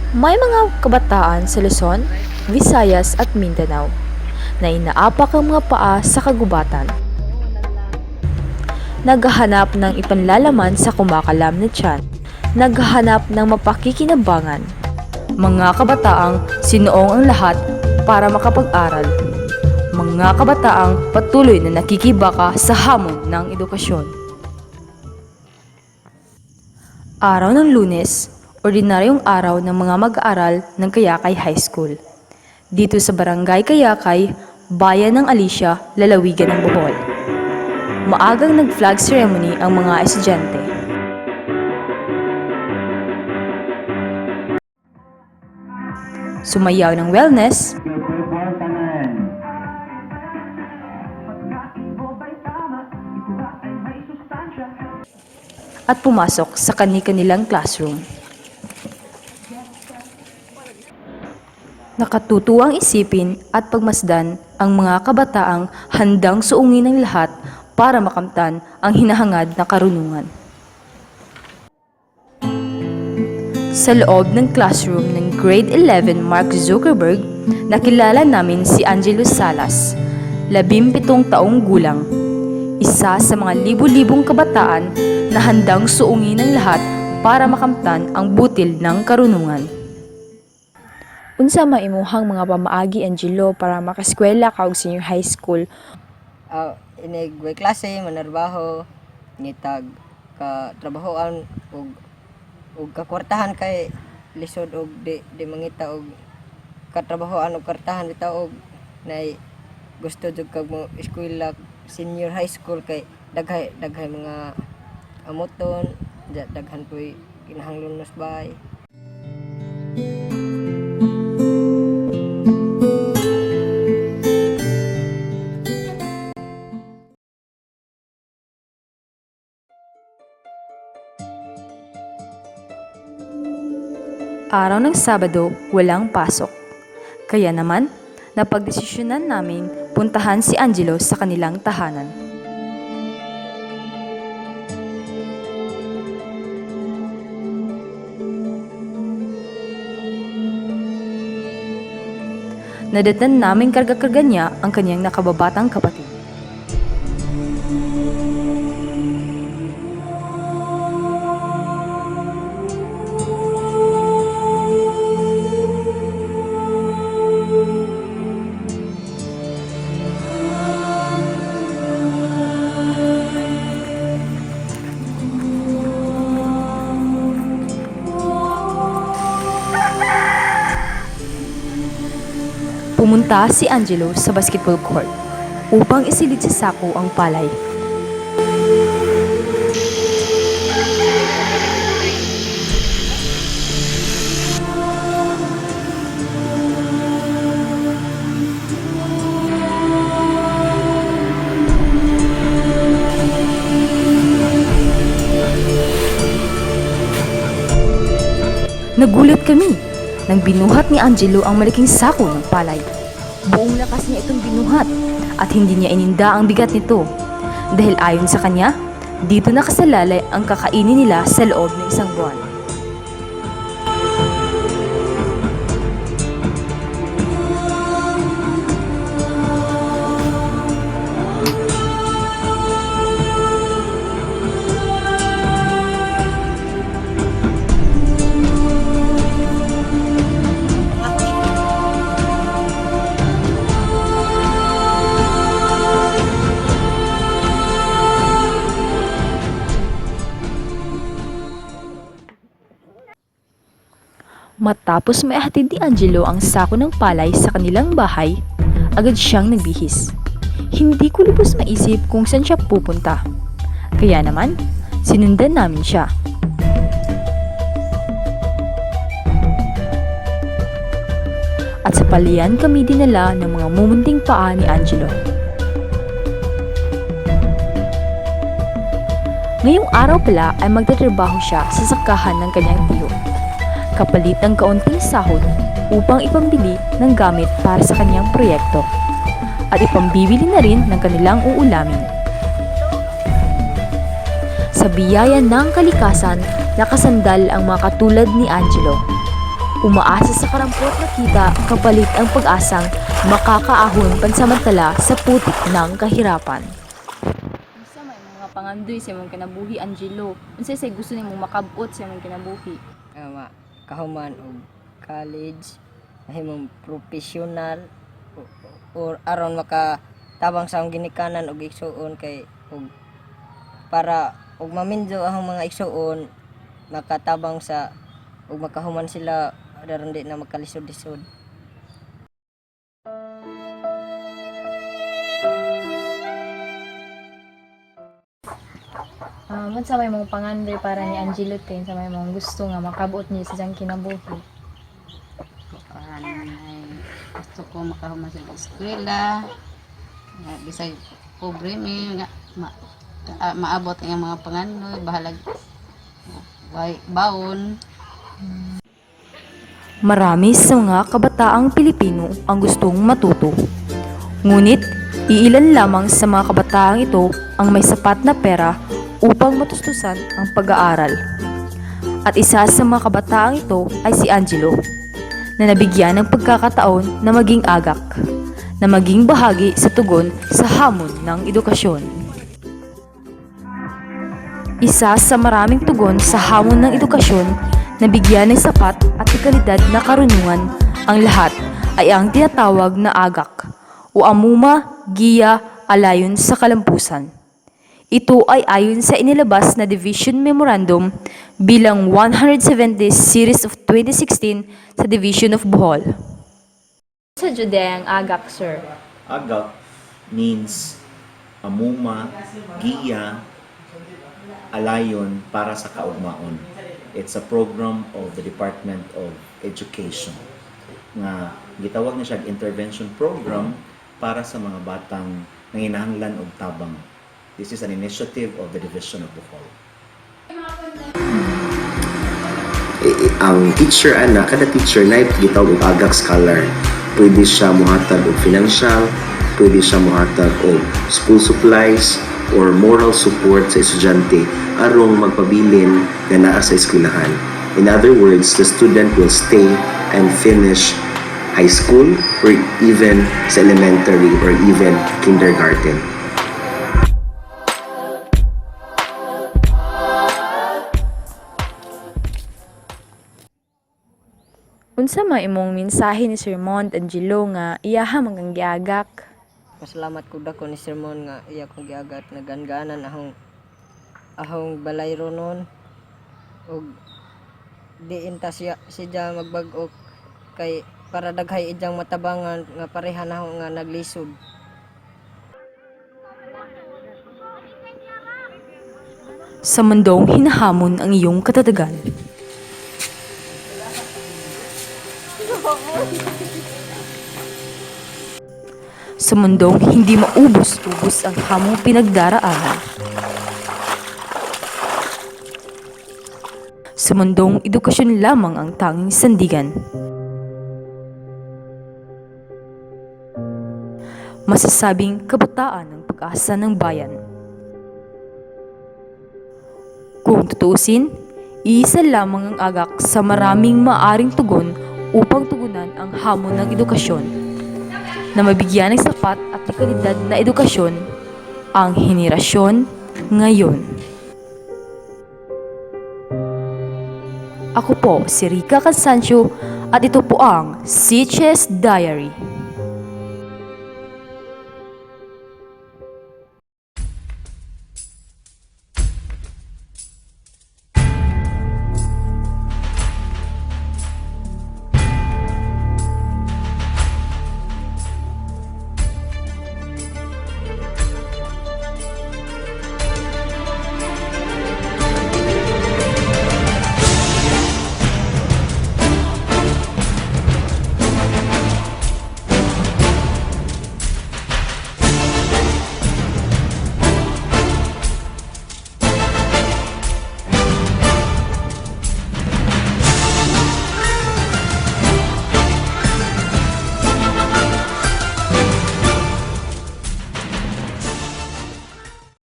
May mga kabataan sa Luzon, Visayas at Mindanao na inaapak ang mga paa sa kagubatan. Naghahanap ng ipanlalaman sa kumakalam na tiyan. Naghahanap ng mapakikinabangan. Mga kabataang sinuong ang lahat para makapag-aral. Mga kabataang patuloy na nakikibaka sa hamon ng edukasyon. Araw ng Lunes, ordinaryong araw ng mga mag-aaral ng Kayakay High School. Dito sa Barangay Kayakay, Bayan ng Alicia, Lalawigan ng Bohol. Maagang nag-flag ceremony ang mga estudyante. Sumayaw ng wellness, at pumasok sa kani-kanilang classroom. Nakatutuwang isipin at pagmasdan ang mga kabataang handang suungin ng lahat para makamtan ang hinahangad na karunungan. Sa loob ng classroom ng Grade 11 Mark Zuckerberg, nakilala namin si Angelo Salas, 17 taong gulang, isa sa mga libu-libong kabataan na handang suungin ng lahat para makamtan ang butil ng karunungan. Unsa maimuhang mga pamaagi, Angelo, para makaskwela ka og senior high school? Inigway klase, manarbaho, ngitag ka trabahoan ug kakwartahan kay lisod og di mangita og katrabahoan og kwartahan bitaw og nay gusto jud kag mo eskwela senior high school kay daghay mga amoton, daghan koy kinahanglan musbay. Araw ng Sabado, walang pasok. Kaya naman, napagdesisyonan namin puntahan si Angelo sa kanilang tahanan. Nadatnan namin karga-karga niya ang kanyang nakababatang kapatid. Pumunta si Angelo sa basketball court upang isilid sa sako ang palay. Nagulat kami nang binuhat ni Angelo ang malaking sako ng palay. Buong lakas niya itong binuhat at hindi niya ininda ang bigat nito. Dahil ayon sa kanya, dito nakasalalay ang kakainin nila sa loob ng isang buwan. Matapos maihatid ni Angelo ang sako ng palay sa kanilang bahay, agad siyang nagbihis. Hindi ko lubos maisip kung saan siya pupunta. Kaya naman, sinundan namin siya. At sa palayan kami dinala ng mga mumunting paa ni Angelo. Ngayong araw pala ay magtatrabaho siya sa sakahan ng kanyang tiyo. Kapalit ng kaunting sahod upang ipambili ng gamit para sa kanyang proyekto at ipambibili na rin ng kanilang uulamin. Sa biyaya ng kalikasan, nakasandal ang mga katulad ni Angelo. Umaasa sa karampot na kita kapalit ang pag-asang makakaahon pansamantala sa putik ng kahirapan. Unsa may mga pangandoy sa imong kinabuhi, Angelo? Unsa say gusto nimong makabot sa imong kinabuhi? Kahuman og college, mahimong professional or aron makatabang sa akong ginikanan og igsuon kay og para og maminjo ang mga igsuon makatabang sa og makahuman sila aron di na magkalisod-lisod. Unsa may mga pangandoy para ni Angelo ten sa may mga gusto nga makabot niya sa siyang kinabuhi? Gusto ko makahuman sa eskwela. Bisag pobre mi nga maabot ang mga pangandoy bahalag baon. Marami sa mga kabataang Pilipino ang gustong matuto. Ngunit, iilan lamang sa mga kabataang ito ang may sapat na pera upang matustusan ang pag-aaral. At isa sa mga kabataang ito ay si Angelo, na nabigyan ng pagkakataon na maging agak, na maging bahagi sa tugon sa hamon ng edukasyon. Isa sa maraming tugon sa hamon ng edukasyon na bigyan ng sapat at kalidad na karunungan, ang lahat ay ang tinatawag na agak o amuma, giya, alayon sa kalampusan. Ito ay ayon sa inilabas na Division Memorandum bilang 170 Series of 2016 sa Division of Bohol. Sa Judea ang agak, sir? Agak means amuma, giya, alayon para sa kaugmaon. It's a program of the Department of Education nga gitawag na siya intervention program para sa mga batang nanginahanglan og tabang. This is an initiative of the Division of Bohol. Ang teacher kada teacher na gitawag og agak scholar. Pwede siya mohatag og financial, pwede siya mohatag og school supplies or moral support sa estudyante arong magpabilin nga naa sa eskwelahan. In other words, the student will stay and finish high school or even sa elementary or even kindergarten. Unsa may imong mensahe ni Sir Mont Angelo nga iyaha manggang giagak? Pasalamat ko dako ni sermon nga iya kong giagat nagangganan ahong balay ronon og diin ta siya magbag-ok kay para daghay idyang matabangan nga pareha na nga naglisod. Sa mundong hinahamon ang iyong katatagan. Sa mundong hindi maubos-ubos ang hamong pinagdaraanan. Sa mundong edukasyon lamang ang tanging sandigan. Masasabing kabataan ng pag-asa ng bayan. Kung tutuusin, iisa lamang ang agak sa maraming maaring tugon upang tugunan ang hamon ng edukasyon, na mabigyan ng sapat at kalidad na edukasyon ang henerasyon ngayon. Ako po si Rica Cansancio at ito po ang CHS Diary.